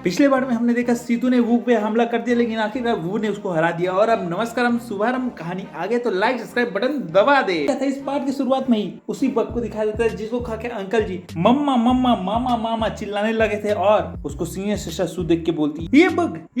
पिछले बार में हमने देखा सीतू ने वू पे हमला कर दिया, लेकिन आखिरकार वू ने उसको हरा दिया। और अब नमस्कार, हम शुभारंभ कहानी आगे तो लाइक सब्सक्राइब बटन दबा दे। इस पार्ट की शुरुआत में ही उसी बग को दिखाया जाता है जिसको खा के अंकल जी मम्मा मम्मा मामा मामा चिल्लाने लगे थे, और उसको सीनियर सिस्टर सू देख के बोलती ये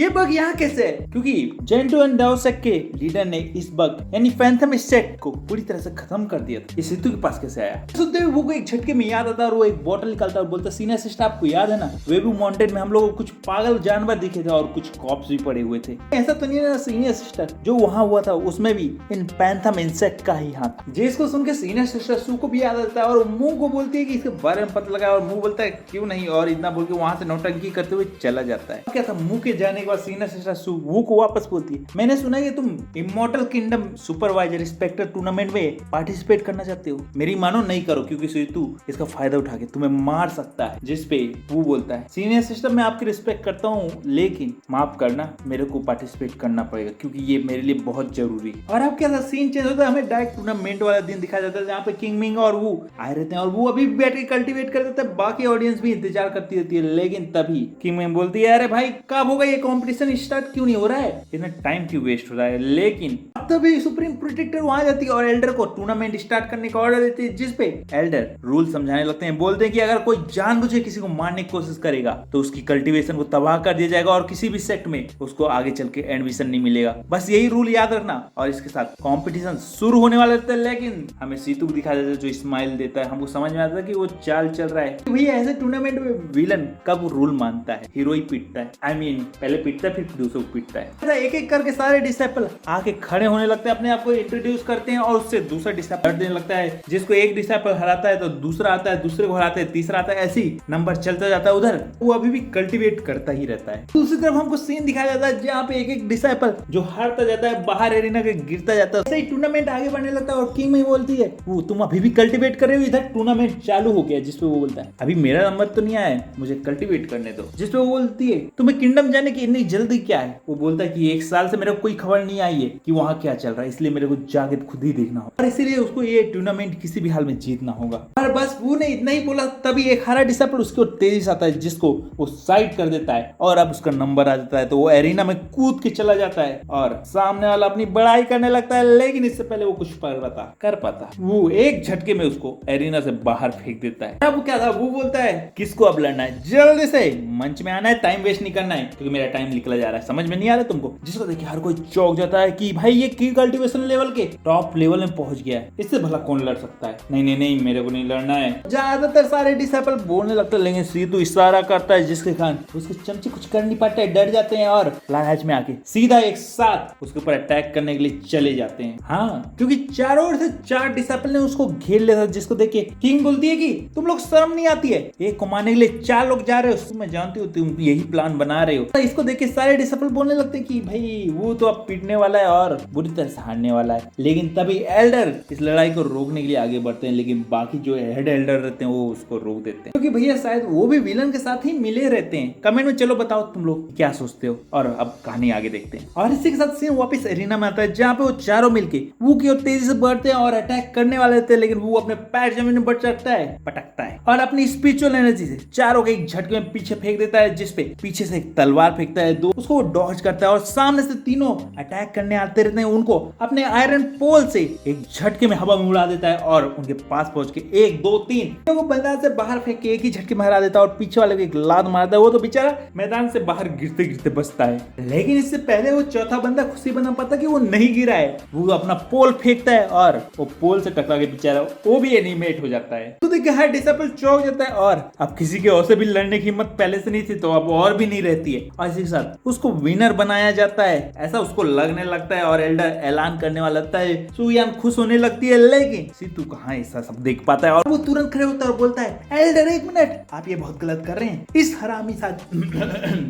बग यहाँ कैसे है, क्योंकि जेंटो एंड डाओसेक के लीडर ने इस बग यानी फैंथम इंसेक्ट को पूरी तरह से खत्म कर दिया था। ये सीतू के पास कैसे आया? सुनते हुए वो एक झटके में याद आता और वो एक बोतल निकालता और बोलता सीनियर सिस्टर आपको याद है ना, वेबू माउंटेन में हम लोगों को कुछ पागल जानवर दिखे थे और कुछ कॉप्स भी पड़े हुए थे। ऐसा तो नहीं है ना सीनियर सिस्टर, जो वहाँ हुआ था उसमें भी इन पैंथम इंसेक्ट का ही हाथ। जिसको सुन के सीनियर सिस्टर सू को भी याद आता है और मुंह को बोलती है कि इसके बारे में पता लगा, और मुंह बोलता है क्यों नहीं, और इतना बोल के वहां से नौटंकी करते हुए चला जाता है। क्या था मुंह के जाने के बाद सीनियर सिस्टर सू वो को वापस बोलती है मैंने सुना है कि तुम immortal kingdom supervisor spectre tournament में पार्टिसिपेट करना चाहते हो, मेरी मानो नहीं करो क्योंकि सीतू इसका फायदा उठा के तुम्हें मार सकता है। जिस पे वो बोलता है सीनियर सिस्टर मैं आपकी रिस्पेक्ट करता हूँ, लेकिन माफ करना मेरे को पार्टिसिपेट करना पड़ेगा क्योंकि ये मेरे लिए बहुत जरूरी है। और अब क्या था सीन चेंज होता है, हमें डायरेक्ट टूर्नामेंट वाला दिन दिखाया जाता है जहाँ पे किंग मिंग और वो आए रहते हैं और वो अभी भी बैठ के कल्टीवेट कर देता है। बाकी ऑडियंस भी इंतजार करती रहती है, लेकिन तभी किंग मिंग बोलती है अरे भाई कब होगा ये कंपटीशन स्टार्ट, क्यों नहीं हो रहा है, इतना टाइम क्यों वेस्ट हो रहा है। लेकिन तभी सुप्रीम प्रोटेक्टर वहां जाती है और एल्डर को टूर्नामेंट स्टार्ट करने का ऑर्डर देती है, जिस पे एल्डर रूल समझाने लगते हैं। बोलते हैं कि अगर कोई जानबूझे किसी को मारने की कोशिश करेगा तो उसकी कल्टीवेशन को तबाह कर दिया जाएगा और किसी भी सेक्ट में उसको आगे चल के एडमिशन नहीं मिलेगा। बस यही रूल याद रखना। और इसके साथ कंपटीशन शुरू होने वाला रहता है, लेकिन हमें सीतू को दिखाया जाता है जो स्माइल देता है। हमको समझ में आता है कि वो चाल चल रहा है। भैया ऐसे टूर्नामेंट में विलन कब रूल मानता है, हीरो ही पीटता है। आई मीन पहले पीटता है फिर दूसरों को पीटता है। एक एक करके सारे डिसाइपल आके खड़े होने लगते हैं, अपने आप को इंट्रोड्यूस करते हैं और उससे दूसरा डिसाइपल हट देने लगता है। जिसको एक डिसाइपल हराता है तो दूसरा आता है, दूसरे को हराता है तीसरा आता है, ऐसी नंबर चलता जाता है। उधर वो अभी भी कल्टीवेट करता ही रहता है। दूसरी तरफ हमको सीन दिखाया जाता है जहाँ पे एक एक डिसाइपल जो हारता जाता है बाहर एरिना के गिरता जाता है। ऐसे ही टूर्नामेंट आगे बढ़ने लगता है और किंग में बोलती है वो तुम अभी भी कल्टीवेट कर रहे हो, इधर टूर्नामेंट चालू हो गया। जिसपे वो बोलता है अभी मेरा नंबर तो नहीं आया है, मुझे कल्टीवेट करने दो। जिसपे वो बोलती है तुम्हें किंगडम जाने की इतनी जल्दी क्या है? वो बोलता है कि 1 साल से मेरे को कोई खबर नहीं आई है कि वहाँ क्या चल रहा है, इसलिए मेरे को जाके खुद ही देखना होगा और इसीलिए उसको ये टूर्नामेंट किसी भी हाल में जीतना होगा। और बस वो ने इतना ही बोला तभी एक हरा डिसाइपल उसको तेजी से आता है जिसको वो साइड कर देता है और अब उसका नंबर आ जाता है। तो वो एरिना में कूद के चला जाता है और सामने वाला अपनी बड़ाई करने लगता है, लेकिन इससे पहले वो कुछ कर पाता वो एक झटके में उसको एरिना से बाहर फेंक देता है। अब क्या था वो बोलता है किसको अब लड़ना है, जल्दी से मंच में आना है, टाइम वेस्ट नहीं करना है क्योंकि मेरा टाइम निकला जा रहा है। समझ में नहीं आ रहा तुमको? जिसको देखिए हर कोई चौंक जाता है कि भाई ये की कल्टीवेशन लेवल के टॉप लेवल में पहुंच गया है, इससे भला कौन लड़ सकता है। नहीं नहीं नहीं मेरे को नहीं लड़ना है। ज्यादातर सारे डिसाइपल बोलने लगते हैं, लेकिन सीतू इशारा करता है जिसके कारण उसके चमचे कुछ कर नहीं पाते, डर जाते हैं और लालच में आके सीधा एक साथ उसके ऊपर अटैक करने के लिए चले जाते हैं। हाँ, क्योंकि चारों ओर से 4 डिसाइपल ने उसको घेर लिया था। जिसको देख के किंग बोलती है कि तुम लोग शर्म नहीं आती है, एक को मारने के लिए 4 लोग जा रहे हो, मैं जानती हूँ तुम यही प्लान बना रहे हो। तो इसको देख के सारे डिसाइपल बोलने लगते हैं कि भाई वो तो अब पीटने वाला है और बुरी तरह से हारने वाला है। लेकिन तभी एल्डर इस लड़ाई को रोकने के लिए आगे बढ़ते हैं, लेकिन बाकी जो हेड एल्डर रहते हैं वो उसको रोक देते हैं क्योंकि भैया शायद वो भी विलन के साथ ही मिले रहते हैं। कमेंट में चलो बताओ तुम लोग क्या सोचते हो। और अब कहानी आगे देखते हैं। और इसी के साथ सीन वापस एरिना में आता है जहाँ पे वो चारों मिलके वो की ओर तेजी से बढ़ते हैं और अटैक करने वाले थे, लेकिन वो अपने पैर जमीन में पटकता है और अपनी स्पिरिचुअल एनर्जी से चारों के एक झटके में पीछे फेंक देता है। जिसपे पीछे से एक तलवार फेंकता है, दो उसको डॉज करता है और सामने से तीनों अटैक करने आते रहते हैं। उनको अपने आयरन पोल से एक झटके में हवा में उड़ा देता है और उनके पास पहुंच के 1 2 3 को मैदान से बाहर फेंक के एक ही झटके में हरा देता है और पीछे वाले को एक लात मारता है। वो तो बेचारा मैदान से बाहर गिरते गिरते बचता है, लेकिन इससे पहले वो चौथा बंदा खुशी बना पाता कि वो नहीं गिरा है। वो अपना पोल फेंकता है और वो पोल से टकरा के बेचारा वो भी एनिमेट हो जाता है। तो देखिए हर डिसाइपल चौंक जाता है और अब किसी के और से भी लड़ने की हिम्मत पहले से नहीं थी तो अब और भी नहीं रहती है। और इसी के साथ उसको विनर बनाया जाता है ऐसा उसको लगने लगता है और एल्डर ऐलान करने वाला लगता है। सुयान खुश होने लगती है, लेकिन सीतू कहाँ ऐसा सब देख पाता है और वो तुरंत खड़े होता है और बोलता है एल्डर 1 मिनट, आप ये बहुत गलत कर रहे हैं। इस हरामी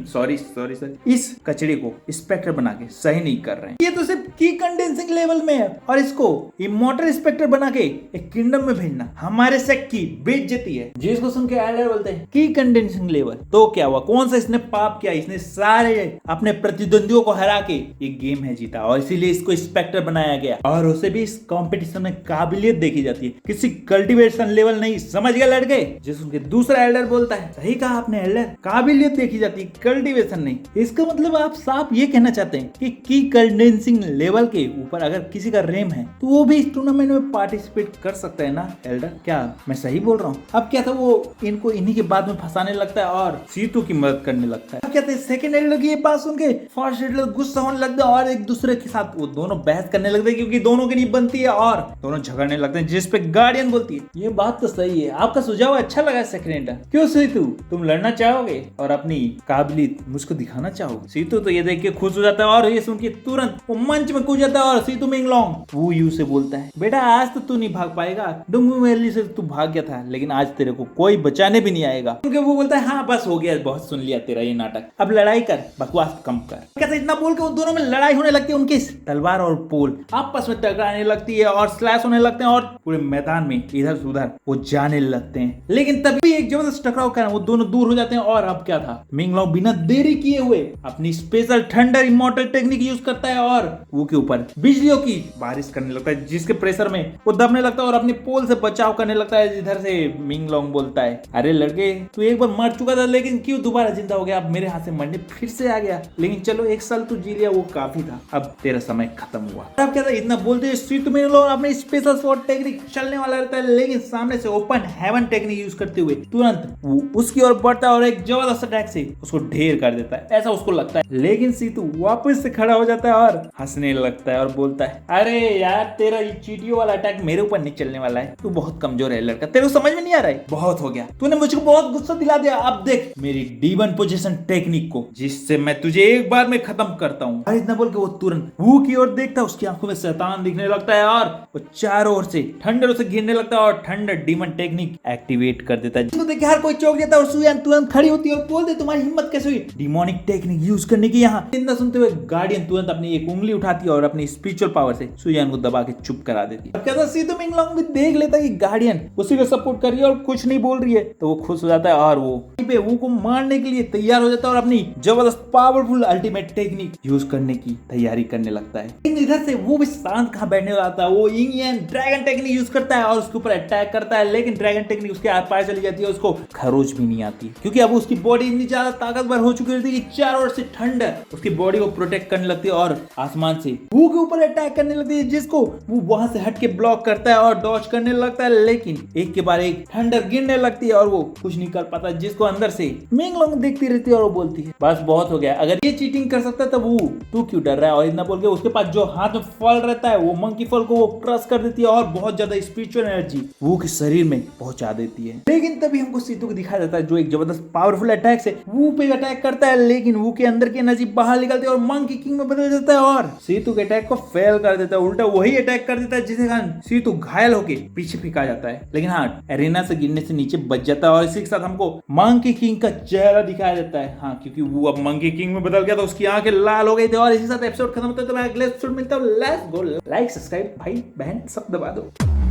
सॉरी सर, इस कचड़े को स्पेक्टर बना के सही नहीं कर रहे हैं। ये तो सिर्फ की कंडेंसिंग लेवल में है और इसको इमॉर्टल स्पेक्टर बना के एक किंगडम में भेजना हमारे सेक्ट की बेइज्जती है। जिसको सुन के एल्डर बोलते हैं की कंडेंसिंग लेवल तो क्या हुआ, कौन सा इसने पाप किया, इसने सारे अपने प्रतिद्वंदियों को हरा के ये गेम है जीता और इसीलिए इसको स्पेक्टर बनाया गया और उसे भी इस कंपटीशन में काबिलियत देखी जाती है, किसी कल्टीवेशन लेवल नहीं। समझ गए लड़के? जिस उनके दूसरा एल्डर बोलता है सही कहा आपने एल्डर, काबिलियत काबिलियत देखी जाती है, कल्टीवेशन नहीं। इसका मतलब आप साफ ये कहना चाहते हैं कि की कंडेंसिंग लेवल के ऊपर अगर किसी का रेम है तो वो भी इस टूर्नामेंट में पार्टिसिपेट कर सकता है ना एल्डर? क्या मैं सही बोल रहा हूँ? अब क्या था, वो इनको इन्हीं के बाद में फंसाने लगता है और सीतू की मदद करने लगता है। अब क्या था, सेकंड एल्डर की ये बात सुन के फर्स्ट एल्डर गुस्सा होने लगता है और एक दूसरे के साथ वो दोनों बहस करने लगते हैं क्योंकि दोनों की नहीं बनती है और दोनों झगड़ने लगते हैं, जिस पे गार्डियन बोलती है ये बात तो सही है, आपका सुझाव अच्छा लगा सेकंड एल्डर। क्यों सीतू, तुम लड़ना चाहोगे और अपनी काबिलियत मुझको दिखाना चाहोगे? सीतू तो ये देख के खुश हो जाता है और ये सुन के तुरंत वो मंच में कूद जाता है और सीतू मिंगलोंग वो यू से बोलता है, बेटा आज तो तू नहीं भाग पाएगा, डुंगू वैली से तू भाग गया था लेकिन आज तेरे को कोई बचाने भी नहीं आएगा। क्योंकि वो बोलता है हाँ बस हो गया, बहुत सुन लिया तेरा ये नाटक, अब लड़ाई कर, बकवास कम कर। कहते इतना बोल के वो दोनों में लड़ाई होने लगती है, उनकी तलवार और पोल आपस में टकराने लगती है और स्लैश होने लगते हैं और पूरे मैदान में इधर से उधर वो जाने लगते हैं। लेकिन तभी एक जबरदस्त टकराव कर वो दोनों दूर हो जाते हैं और अब क्या था, मिंगलोंग बिना देरी किए हुए अपनी special thunder immortal technique use करता है और वो के ऊपर बिजलियों की बारिश करने लगता है, जिसके प्रेशर में वो दबने लगता है और अपने पोल से बचाव करने लगता है। इधर से मिंगलोंग बोलता है, अरे लड़के तू एक बार मर चुका था लेकिन क्यों दोबारा जिंदा हो गया, अब मेरे हाथ से मरने फिर से आ गया, लेकिन चलो एक साल तू जी लिया वो काफी था, अब तेरा समय खत्म हुआ। अब क्या था, इतना बोलते सीतू मिंगलोंग अपने स्पेशल स्वॉर्ड टेक्निक चलने वाला रहता है लेकिन सामने से ओपन हेवन टेक्निक यूज करते हुए तुरंत वो उसकी ओर बढ़ता है और एक जबरदस्त अटैक से उसको ढेर कर देता है, ऐसा उसको लगता है। लेकिन सीतू वापस से खड़ा हो जाता है और हंसने लगता है और बोलता है, अरे यार तेरा ये चीटियों वाला अटैक मेरे ऊपर नहीं चलने वाला है, तू बहुत कमजोर है लड़का, तेरे को समझ में नहीं आ रहा है, बहुत हो गया, तूने मुझको बहुत गुस्सा दिला दिया, अब देख मेरी D1 पोजीशन टेक्निक को जिससे मैं तुझे एक बार में खत्म करता हूँ। और इतना बोल के वो तुरंत वो की ओर देखता है, उसकी आंखों में शैतान दिखने लगता है और वो चारों ओर से ठंडर उसे गिरने लगता है और ठंडर D1 टेक्निक एक्टिवेट कर देता है। जिसको देख के हर कोई चौंक जाता है और सुयान तुरंत खड़ी होती है और बोलती, तुम्हारी हिम्मत कैसे हुई डिमोनिक टेक्निक यूज करने की? यहाँ इतना सुनते हुए गार्डियन तुरंत अपनी एक उंगली उठाती है और अपनी स्पिरिचुअल पावर से सुयान को दबा के चुप करा देती है। क्या था, सीतू मिंगलोंग भी देख लेता है कि गार्डियन उसी को सपोर्ट कर रही है और कुछ नहीं बोल रही है, तो वो खुश हो जाता है और वो पे को मारने के लिए तैयार हो जाता है और अपनी जबरदस्त पावरफुल अल्टीमेट टेक्निक यूज करने की तैयारी करने लगता है। लेकिन इधर से वो भी शांत कहां बैठने वाला था, वो इंगियन ड्रैगन टेक्निक यूज करता है और उसके ऊपर अटैक करता है, लेकिन ड्रैगन टेक्निक उसके आर पार चली जाती है, उसको खरोच भी नहीं आती क्योंकि अब उसकी बॉडी इतनी ज्यादा ताकतवर हो चुकी होती है कि चारों ओर से ठंडर उसकी बॉडी को प्रोटेक्ट करने लगती है और आसमान से वो के ऊपर अटैक करने लगती है, जिसको वो वहां से हट के ब्लॉक करता है और डॉज करने लगता है। लेकिन एक के बाद एक ठंडर गिरने लगती है और वो कुछ नहीं कर पाता, जिसको अंदर से मिंगलोंग देखती रहती है और वो बोलती है, बस बहुत हो गया, अगर ये चीटिंग कर सकता है तो वो तू क्यों डर रहा है? और इतना बोल के उसके पास जो हाथ में फल रहता है वो मंकी फल को वो क्रश कर देती है और बहुत ज्यादा स्पिरिचुअल एनर्जी वो के शरीर में पहुंचा देती है। लेकिन तभी हमको सीतू को दिखाया जाता है जो एक जबरदस्त पावरफुल अटैक से वो पे अटैक करता है, लेकिन वो के अंदर की एनर्जी बाहर निकलती है और मंकी किंग में बदल जाता है और सीतू के अटैक को फेल कर देता है, उल्टा वही अटैक कर देता है जिसके कारण सीतू घायल होके पीछे फेंका जाता है। लेकिन हाँ, एरेना से गिरने से नीचे बच जाता है और इसी के साथ हमको मंकी किंग का चेहरा दिखाया जाता है। हाँ, क्योंकि वो अब मंकी किंग में बदल गया था, उसकी आंखें लाल हो गई थी। और इसी साथ एपिसोड खत्म होता है, तो मैं अगले एपिसोड मिलता हूँ। लेट्स गो, लाइक सब्सक्राइब भाई बहन सब दबा दो।